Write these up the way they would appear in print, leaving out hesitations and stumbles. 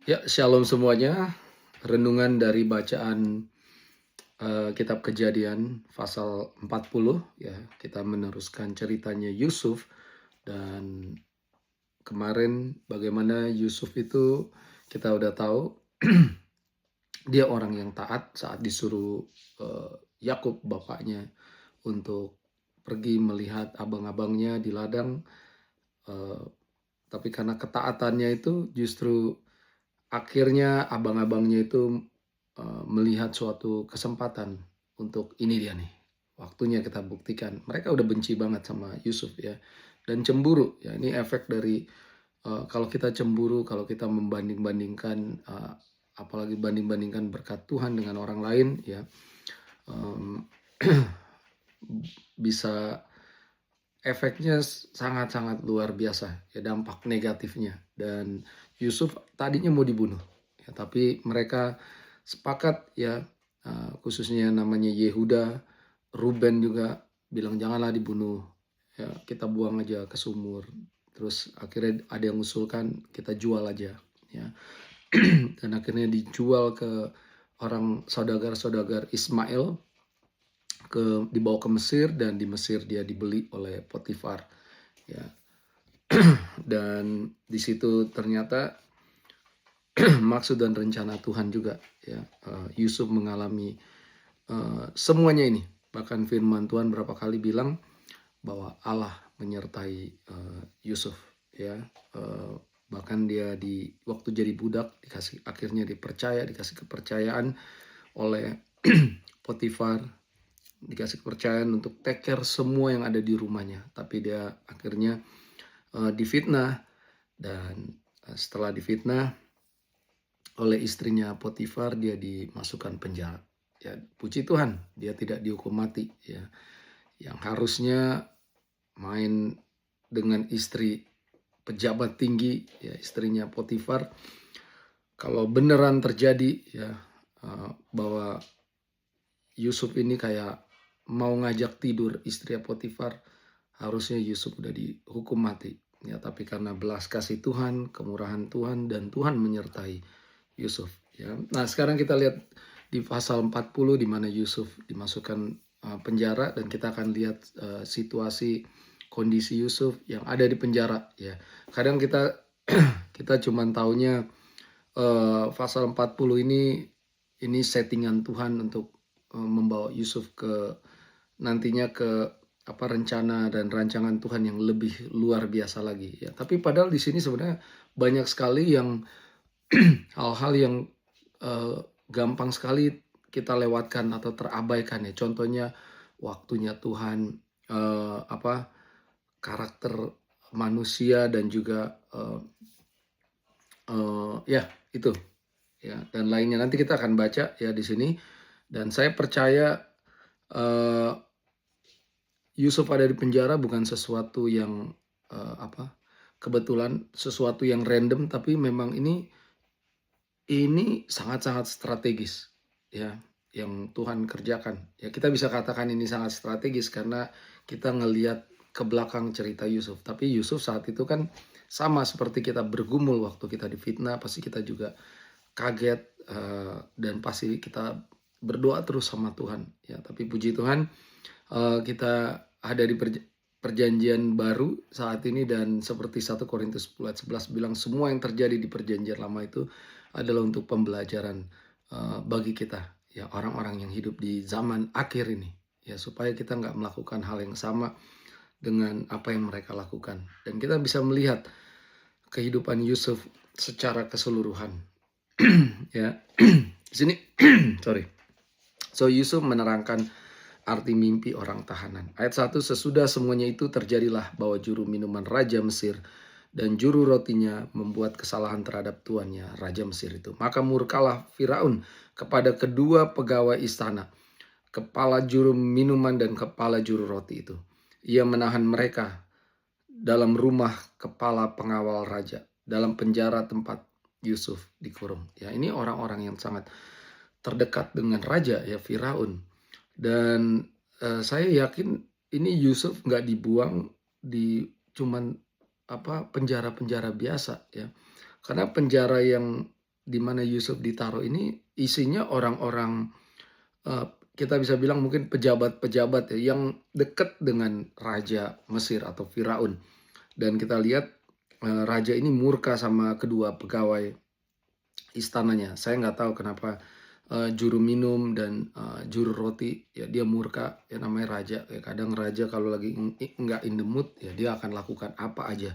Ya, shalom semuanya. Renungan dari bacaan kitab Kejadian pasal 40 ya. Kita meneruskan ceritanya Yusuf dan kemarin bagaimana Yusuf itu kita udah tahu dia orang yang taat saat disuruh Yakub bapaknya untuk pergi melihat abang-abangnya di ladang, eh, tapi karena ketaatannya itu justru akhirnya abang-abangnya itu melihat suatu kesempatan untuk ini dia nih, waktunya kita buktikan. Mereka udah benci banget sama Yusuf ya, dan cemburu ya. Ini efek dari kalau kita cemburu, kalau kita membanding-bandingkan, apalagi banding-bandingkan berkat Tuhan dengan orang lain ya, em, bisa efeknya sangat-sangat luar biasa ya, dampak negatifnya. Dan Yusuf tadinya mau dibunuh ya, tapi mereka sepakat ya, khususnya namanya Yehuda, Ruben juga bilang janganlah dibunuh ya, kita buang aja ke sumur. Terus akhirnya ada yang usulkan kita jual aja ya. Dan akhirnya dijual ke orang saudagar-saudagar Ismail, dibawa ke Mesir, dan di Mesir dia dibeli oleh Potifar ya. Dan di situ ternyata maksud dan rencana Tuhan juga ya. Yusuf mengalami semuanya ini. Bahkan firman Tuhan berapa kali bilang bahwa Allah menyertai Yusuf ya. Bahkan dia di waktu jadi budak akhirnya dikasih kepercayaan oleh Potifar, dikasih kepercayaan untuk take care semua yang ada di rumahnya. Tapi dia akhirnya difitnah, dan setelah difitnah oleh istrinya Potifar dia dimasukkan penjara. Ya, puji Tuhan dia tidak dihukum mati ya. Yang harusnya main dengan istri pejabat tinggi ya, istrinya Potifar. Kalau beneran terjadi ya, bahwa Yusuf ini kayak mau ngajak tidur istri Potifar, harusnya Yusuf udah dihukum mati ya. Tapi karena belas kasih Tuhan, kemurahan Tuhan, dan Tuhan menyertai Yusuf ya. Nah, sekarang kita lihat di pasal 40 di mana Yusuf dimasukkan penjara, dan kita akan lihat situasi kondisi Yusuf yang ada di penjara ya. Kadang kita kita cuman taunya pasal 40 ini settingan Tuhan untuk membawa Yusuf ke nantinya ke rencana dan rancangan Tuhan yang lebih luar biasa lagi ya. Tapi padahal di sini sebenarnya banyak sekali yang hal-hal yang eh, gampang sekali kita lewatkan atau terabaikan ya. Contohnya waktunya Tuhan, karakter manusia, dan juga ya itu ya, dan lainnya nanti kita akan baca ya di sini. Dan saya percaya eh, Yusuf ada di penjara bukan sesuatu yang kebetulan, sesuatu yang random, tapi memang ini sangat-sangat strategis ya yang Tuhan kerjakan. Ya, kita bisa katakan ini sangat strategis karena kita ngelihat ke belakang cerita Yusuf. Tapi Yusuf saat itu kan sama seperti kita bergumul waktu kita difitnah, pasti kita juga kaget, dan pasti kita berdoa terus sama Tuhan ya. Tapi puji Tuhan, kita ada di perjanjian baru saat ini, dan seperti 1 Korintus 11 bilang semua yang terjadi di perjanjian lama itu adalah untuk pembelajaran bagi kita ya, orang-orang yang hidup di zaman akhir ini ya, supaya kita nggak melakukan hal yang sama dengan apa yang mereka lakukan. Dan kita bisa melihat kehidupan Yusuf secara keseluruhan ya. Di sini sorry. So Yusuf menerangkan arti mimpi orang tahanan. Ayat 1, sesudah semuanya itu terjadilah bahwa juru minuman Raja Mesir dan juru rotinya membuat kesalahan terhadap tuannya, Raja Mesir itu. Maka murkalah Firaun kepada kedua pegawai istana, kepala juru minuman dan kepala juru roti itu. Ia menahan mereka dalam rumah kepala pengawal raja, dalam penjara tempat Yusuf dikurung. Ya, ini orang-orang yang sangat terdekat dengan raja ya, Firaun. Dan saya yakin ini Yusuf nggak dibuang di cuman penjara-penjara biasa ya. Karena penjara yang di mana Yusuf ditaruh ini isinya orang-orang, kita bisa bilang mungkin pejabat-pejabat ya yang dekat dengan raja Mesir atau Firaun. Dan kita lihat raja ini murka sama kedua pegawai istananya. Saya nggak tahu kenapa juru minum dan juru roti ya dia murka, ya namanya raja. Ya kadang raja kalau lagi nggak in the mood ya dia akan lakukan apa aja.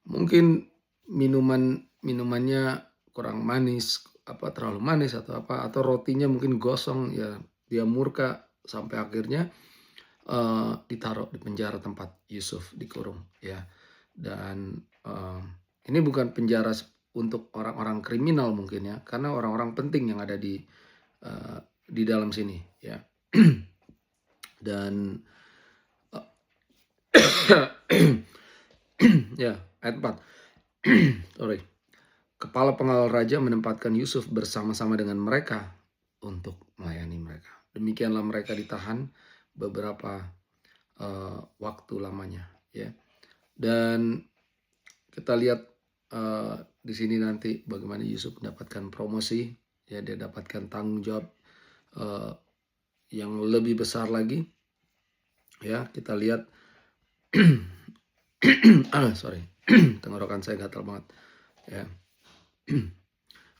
Mungkin minumannya kurang manis, apa terlalu manis atau apa, atau rotinya mungkin gosong ya dia murka sampai akhirnya ditaruh di penjara tempat Yusuf dikurung ya. Dan ini bukan penjara untuk orang-orang kriminal mungkin ya, karena orang-orang penting yang ada di dalam sini ya. Dan ya ayat 4. Sorry. Kepala pengawal raja menempatkan Yusuf bersama-sama dengan mereka untuk melayani mereka. Demikianlah mereka ditahan beberapa waktu lamanya ya. Dan kita lihat di sini nanti bagaimana Yusuf mendapatkan promosi ya, dia dapatkan tanggung jawab yang lebih besar lagi ya. Kita lihat sorry tenggorokan saya gatal banget ya.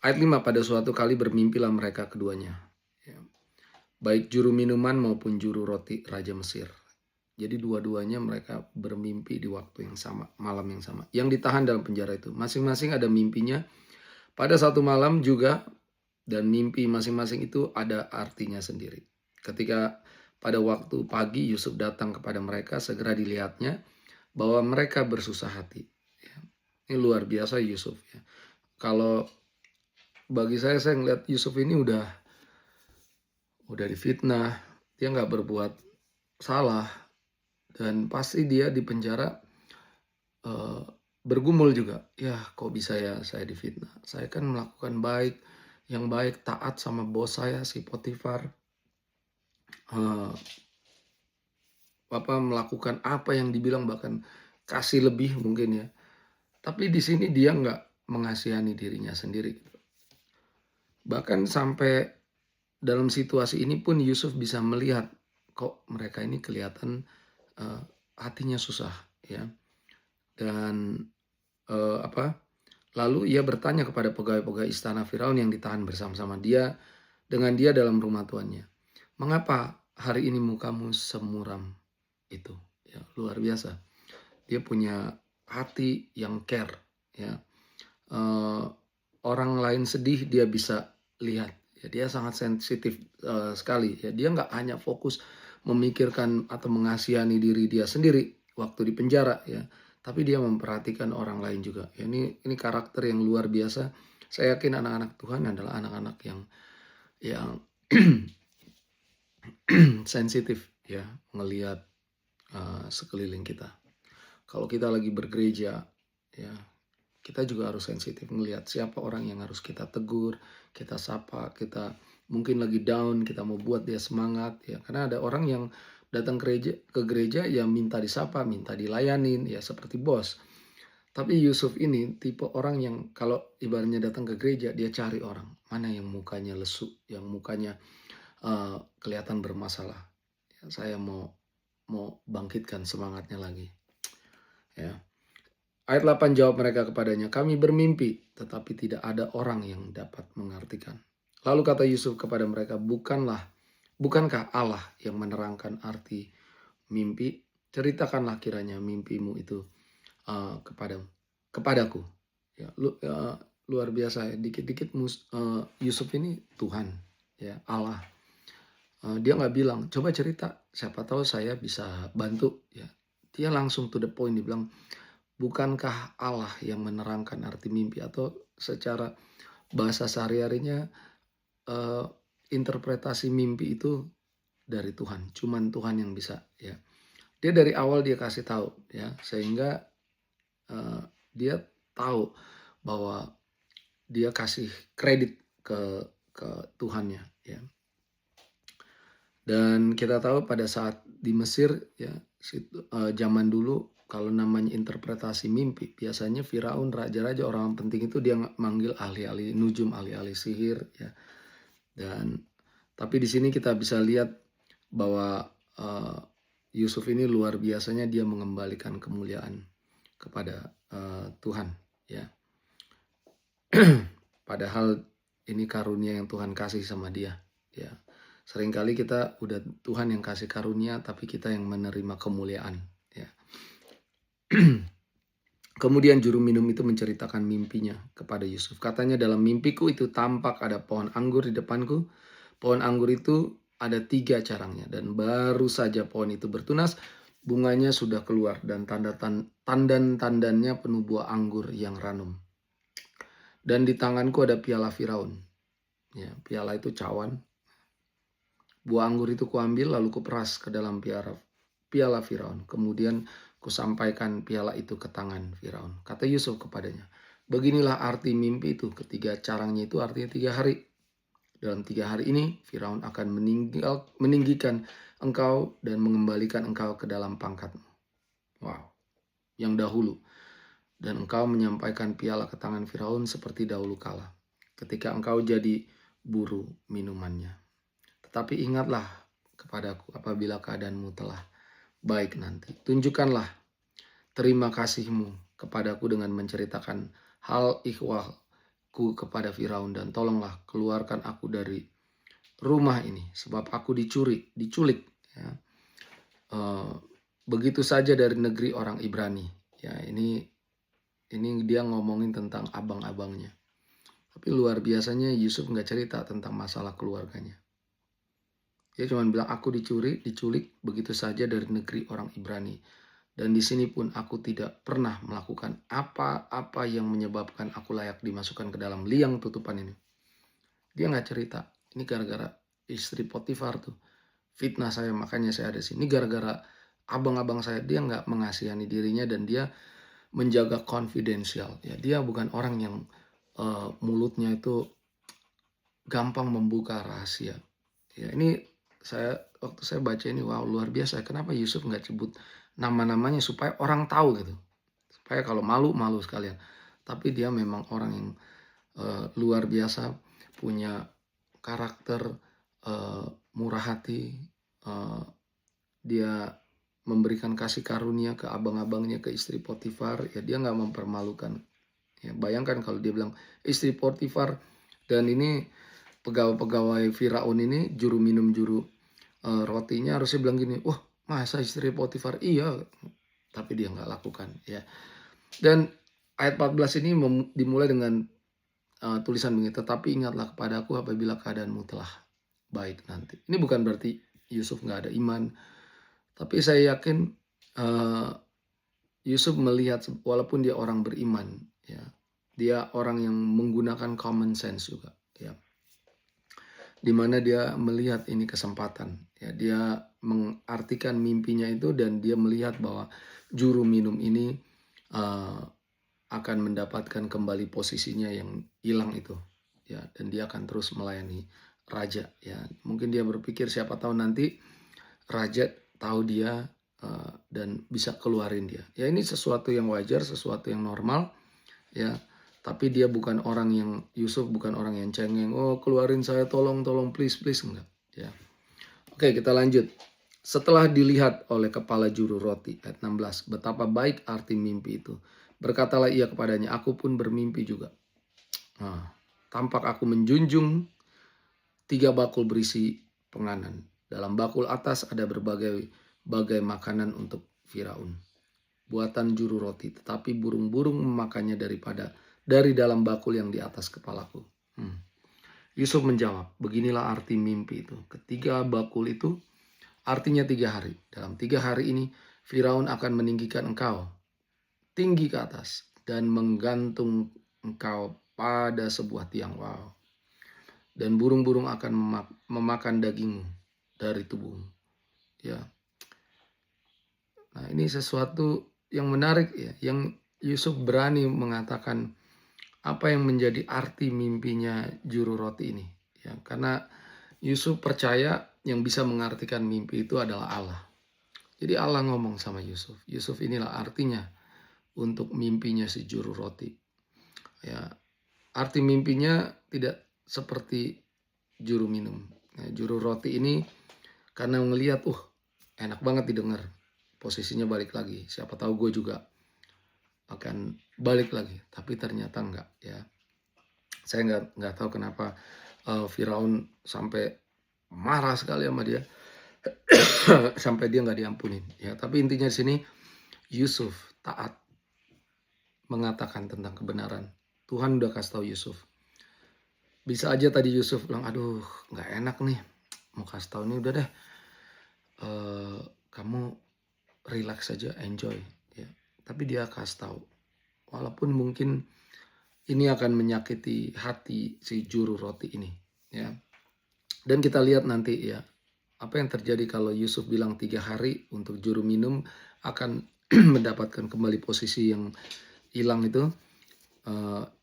Ayat 5, pada suatu kali bermimpilah mereka keduanya ya, baik juru minuman maupun juru roti raja Mesir. Jadi dua-duanya mereka bermimpi di waktu yang sama, malam yang sama. Yang ditahan dalam penjara itu, masing-masing ada mimpinya pada satu malam juga, dan mimpi masing-masing itu ada artinya sendiri. Ketika pada waktu pagi Yusuf datang kepada mereka, segera dilihatnya bahwa mereka bersusah hati. Ini luar biasa Yusuf ya. Kalau bagi saya ngeliat Yusuf ini udah difitnah, dia nggak berbuat salah. Dan pasti dia di penjara bergumul juga. Ya kok bisa ya saya difitnah. Saya kan melakukan yang baik, taat sama bos saya si Potifar. Melakukan apa yang dibilang, bahkan kasih lebih mungkin ya. Tapi di sini dia nggak mengasihani dirinya sendiri. Bahkan sampai dalam situasi ini pun Yusuf bisa melihat kok mereka ini kelihatan hatinya susah ya. Dan lalu ia bertanya kepada pegawai-pegawai istana Firaun yang ditahan bersama-sama dengan dia dalam rumah tuannya, mengapa hari ini mukamu semuram itu ya. Luar biasa, dia punya hati yang care ya. Orang lain sedih dia bisa lihat ya, dia sangat sensitif sekali ya. Dia nggak hanya fokus memikirkan atau mengasihani diri dia sendiri waktu di penjara ya, tapi dia memperhatikan orang lain juga ya. Ini karakter yang luar biasa. Saya yakin anak-anak Tuhan adalah anak-anak yang sensitif ya, melihat sekeliling kita. Kalau kita lagi bergereja ya, kita juga harus sensitif melihat siapa orang yang harus kita tegur, kita sapa, kita mungkin lagi down, kita mau buat dia semangat ya. Karena ada orang yang datang ke gereja ya minta disapa, minta dilayanin ya seperti bos. Tapi Yusuf ini tipe orang yang kalau ibaratnya datang ke gereja, dia cari orang mana yang mukanya lesu, yang mukanya kelihatan bermasalah. Ya, saya mau bangkitkan semangatnya lagi ya. Ayat 8, jawab mereka kepadanya, kami bermimpi, tetapi tidak ada orang yang dapat mengartikan. Lalu kata Yusuf kepada mereka, bukankah Allah yang menerangkan arti mimpi? Ceritakanlah kiranya mimpimu itu kepadaku. Ya, luar biasa ya, dikit-dikit Yusuf ini Tuhan ya, Allah. Dia nggak bilang, coba cerita, siapa tahu saya bisa bantu ya. Dia langsung to the point, dia bilang, bukankah Allah yang menerangkan arti mimpi? Atau secara bahasa sehari-harinya interpretasi mimpi itu dari Tuhan. Cuman Tuhan yang bisa ya. Dia dari awal dia kasih tahu ya, sehingga dia tahu bahwa dia kasih kredit ke Tuhannya ya. Dan kita tahu pada saat di Mesir ya, zaman dulu kalau namanya interpretasi mimpi, biasanya Firaun, raja-raja, orang penting itu dia manggil ahli-ahli nujum, ahli-ahli sihir, ya. Dan tapi di sini kita bisa lihat bahwa Yusuf ini luar biasanya dia mengembalikan kemuliaan kepada Tuhan, ya. Padahal ini karunia yang Tuhan kasih sama dia, ya. Seringkali kita udah Tuhan yang kasih karunia, tapi kita yang menerima kemuliaan, ya. Kemudian juru minum itu menceritakan mimpinya kepada Yusuf. Katanya, dalam mimpiku itu tampak ada pohon anggur di depanku. Pohon anggur itu ada 3 carangnya, dan baru saja pohon itu bertunas, bunganya sudah keluar, dan tandan-tandannya penuh buah anggur yang ranum. Dan di tanganku ada piala Firaun. Ya, piala itu cawan. Buah anggur itu kuambil, lalu kuperas ke dalam piala Firaun. Kemudian kusampaikan piala itu ke tangan Firaun. Kata Yusuf kepadanya, beginilah arti mimpi itu. Ketiga carangnya itu artinya 3 hari. Dalam 3 hari ini Firaun akan meninggikan engkau dan mengembalikan engkau ke dalam pangkatmu. Wow, yang dahulu. Dan engkau menyampaikan piala ke tangan Firaun seperti dahulu kala, ketika engkau jadi buru minumannya. Tetapi ingatlah kepadaku apabila keadaanmu telah baik nanti. Tunjukkanlah terima kasihmu kepadaku dengan menceritakan hal ikhwalku kepada Firaun, dan tolonglah keluarkan aku dari rumah ini, sebab aku diculik, ya. Begitu saja dari negeri orang Ibrani. Ya, ini dia ngomongin tentang abang-abangnya. Tapi luar biasanya Yusuf nggak cerita tentang masalah keluarganya. Dia cuma bilang, aku diculik begitu saja dari negeri orang Ibrani. Dan di sini pun aku tidak pernah melakukan apa-apa yang menyebabkan aku layak dimasukkan ke dalam liang tutupan ini. Dia nggak cerita. Ini gara-gara istri Potifar tuh fitnah saya, makanya saya ada sini. Ini gara-gara abang-abang saya, dia nggak mengasihani dirinya, dan dia menjaga konfidensial. Ya, dia bukan orang yang mulutnya itu gampang membuka rahasia. Ya, ini waktu saya baca ini, wow, luar biasa. Kenapa Yusuf nggak sebut nama-namanya supaya orang tahu gitu, supaya kalau malu sekalian. Tapi dia memang orang yang luar biasa, punya karakter, murah hati. Dia memberikan kasih karunia ke abang-abangnya, ke istri Potifar. Ya, dia nggak mempermalukan. Ya, bayangkan kalau dia bilang istri Potifar, dan ini pegawai-pegawai Firaun ini, juru minum, juru rotinya, harusnya bilang gini, wah, masa istri Potifar? Iya, tapi dia nggak lakukan, ya. Dan ayat 14 ini dimulai dengan tulisan begini, tetapi ingatlah kepadaku apabila keadaanmu telah baik nanti. Ini bukan berarti Yusuf nggak ada iman, tapi saya yakin Yusuf melihat, walaupun dia orang beriman, ya, dia orang yang menggunakan common sense juga, ya, dimana dia melihat ini kesempatan, ya, dia mengartikan mimpinya itu, dan dia melihat bahwa juru minum ini akan mendapatkan kembali posisinya yang hilang itu, ya, dan dia akan terus melayani raja, ya. Mungkin dia berpikir siapa tahu nanti raja tahu dia dan bisa keluarin dia. Ya, ini sesuatu yang wajar, sesuatu yang normal, ya. Tapi dia bukan orang yang, Yusuf bukan orang yang cengeng, oh keluarin saya, tolong please, enggak, ya. Oke, kita lanjut. Setelah dilihat oleh kepala juru roti, ayat 16, betapa baik arti mimpi itu. Berkatalah ia kepadanya, aku pun bermimpi juga. Nah, tampak aku menjunjung 3 bakul berisi penganan. Dalam bakul atas ada berbagai makanan untuk Firaun, buatan juru roti, tetapi burung-burung memakannya dari dalam bakul yang di atas kepalaku. Yusuf menjawab, beginilah arti mimpi itu. Ketiga bakul itu artinya 3 hari. Dalam 3 hari ini Firaun akan meninggikan engkau tinggi ke atas dan menggantung engkau pada sebuah tiang. Wow. Dan burung-burung akan memakan dagingmu dari tubuhmu. Ya. Nah, ini sesuatu yang menarik, ya, yang Yusuf berani mengatakan apa yang menjadi arti mimpinya juru roti ini, ya, karena Yusuf percaya yang bisa mengartikan mimpi itu adalah Allah. Jadi Allah ngomong sama Yusuf. Yusuf inilah artinya untuk mimpinya si juru roti. Ya, arti mimpinya tidak seperti juru minum. Nah, juru roti ini karena ngelihat, enak banget didengar. Posisinya balik lagi. Siapa tahu gue juga akan balik lagi. Tapi ternyata enggak ya. Saya nggak tahu kenapa Firaun sampai marah sekali sama dia. Sampai dia nggak diampunin. Ya, tapi intinya di sini Yusuf taat mengatakan tentang kebenaran. Tuhan udah kasih tahu Yusuf. Bisa aja tadi Yusuf bilang, aduh nggak enak nih. Mau kasih tahu nih udah deh. Kamu relax saja, enjoy. Ya. Tapi dia kasih tahu. Walaupun mungkin ini akan menyakiti hati si juru roti ini. Ya. Dan kita lihat nanti ya. Apa yang terjadi kalau Yusuf bilang 3 hari untuk juru minum akan mendapatkan kembali posisi yang hilang itu.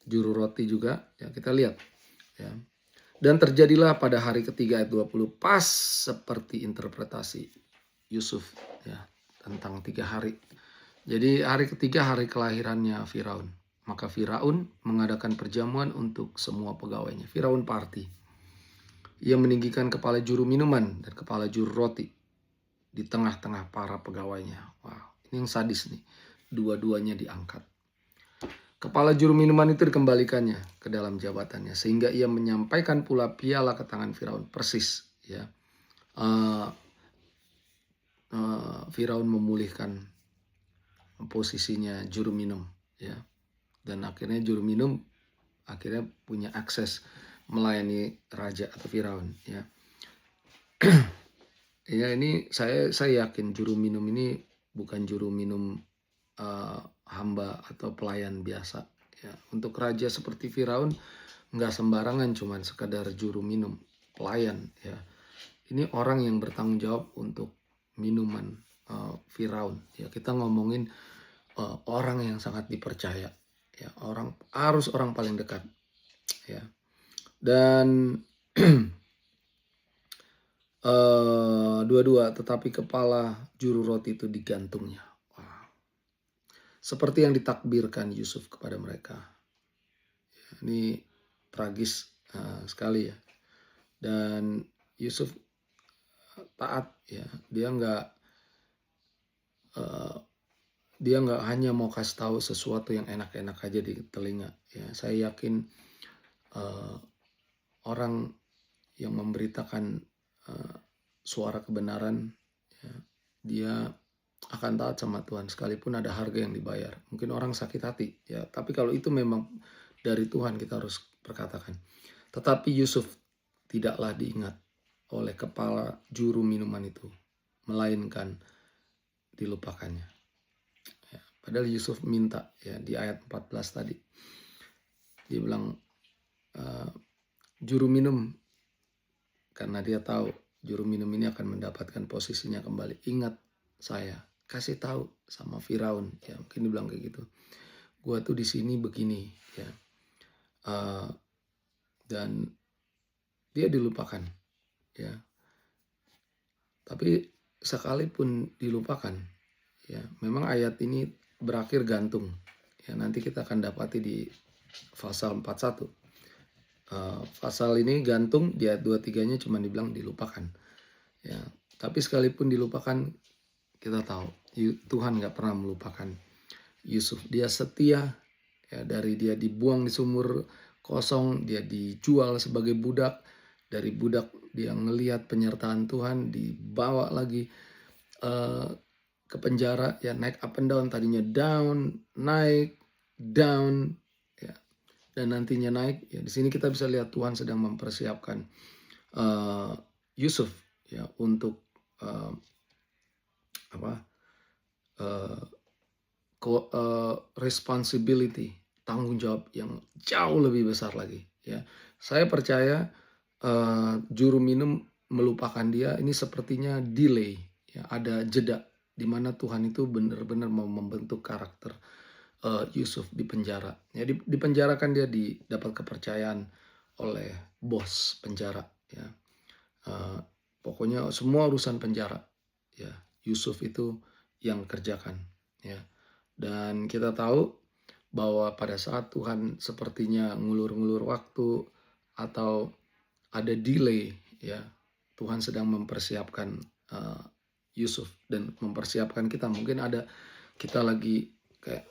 Juru roti juga ya, kita lihat ya. Dan terjadilah pada hari ketiga ayat 20 pas seperti interpretasi Yusuf ya tentang 3 hari. Jadi hari ketiga hari kelahirannya Firaun. Maka Firaun mengadakan perjamuan untuk semua pegawainya. Firaun party. Ia meninggikan kepala juru minuman dan kepala juru roti di tengah-tengah para pegawainya. Wow, ini yang sadis nih. Dua-duanya diangkat. Kepala juru minuman itu dikembalikannya ke dalam jabatannya sehingga ia menyampaikan pula piala ke tangan Firaun. Persis ya. Firaun memulihkan posisinya juru minum ya. Dan akhirnya juru minum akhirnya punya akses melayani raja atau Firaun ya. Ya ini saya yakin juru minum ini bukan juru minum hamba atau pelayan biasa ya. Untuk raja seperti Firaun nggak sembarangan cuman sekadar juru minum, pelayan ya. Ini orang yang bertanggung jawab untuk minuman Firaun ya. Kita ngomongin orang yang sangat dipercaya ya, harus orang paling dekat ya. Dan dua-dua, tetapi kepala juru roti itu digantungnya. Wow. Seperti yang ditakbirkan Yusuf kepada mereka. Ini tragis sekali ya. Dan Yusuf taat ya. Dia nggak hanya mau kasih tahu sesuatu yang enak-enak aja di telinga ya. Saya yakin orang yang memberitakan suara kebenaran ya, dia akan taat sama Tuhan sekalipun ada harga yang dibayar. Mungkin orang sakit hati ya, tapi kalau itu memang dari Tuhan kita harus perkatakan. Tetapi Yusuf tidaklah diingat oleh kepala juru minuman itu, melainkan dilupakannya. Ya, padahal Yusuf minta ya di ayat 14 tadi. Dia bilang juru minum, karena dia tahu juru minum ini akan mendapatkan posisinya kembali. Ingat saya, kasih tahu sama Firaun ya, mungkin dibilang kayak gitu. Gua tuh di sini begini ya. Dan dia dilupakan ya. Tapi sekalipun dilupakan ya, memang ayat ini berakhir gantung. Ya, nanti kita akan dapati di pasal 41. Pasal ini gantung di ayat 23-nya cuma dibilang dilupakan. Ya, tapi sekalipun dilupakan, kita tahu Tuhan nggak pernah melupakan Yusuf. Dia setia ya, dari dia dibuang di sumur kosong, dia dijual sebagai budak. Dari budak dia ngelihat penyertaan Tuhan, dibawa lagi ke penjara ya, naik up and down, tadinya down, naik, down ya. Dan nantinya naik ya. Di sini kita bisa lihat Tuhan sedang mempersiapkan Yusuf ya untuk responsibility, tanggung jawab yang jauh lebih besar lagi ya. Saya percaya juru minum melupakan dia ini sepertinya delay ya, ada jeda di mana Tuhan itu benar-benar mau membentuk karakter Yusuf di penjara. Ya, dipenjarakan dia dapat kepercayaan oleh bos penjara ya. Pokoknya semua urusan penjara ya, Yusuf itu yang kerjakan, ya. Dan kita tahu bahwa pada saat Tuhan sepertinya ngulur-ngulur waktu atau ada delay, ya, Tuhan sedang mempersiapkan eh, Yusuf dan mempersiapkan kita. Mungkin ada kita lagi kayak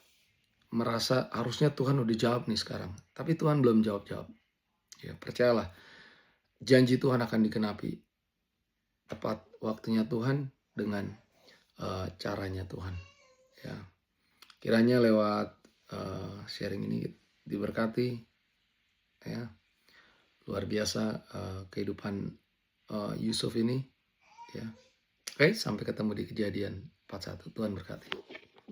merasa harusnya Tuhan udah jawab nih sekarang, tapi Tuhan belum jawab-jawab. Ya, percayalah, janji Tuhan akan dikenapi tepat waktunya Tuhan dengan caranya Tuhan. Ya, kiranya lewat sharing ini diberkati, ya, luar biasa kehidupan Yusuf ini, ya. Oke, sampai ketemu di Kejadian 41. Tuhan berkati.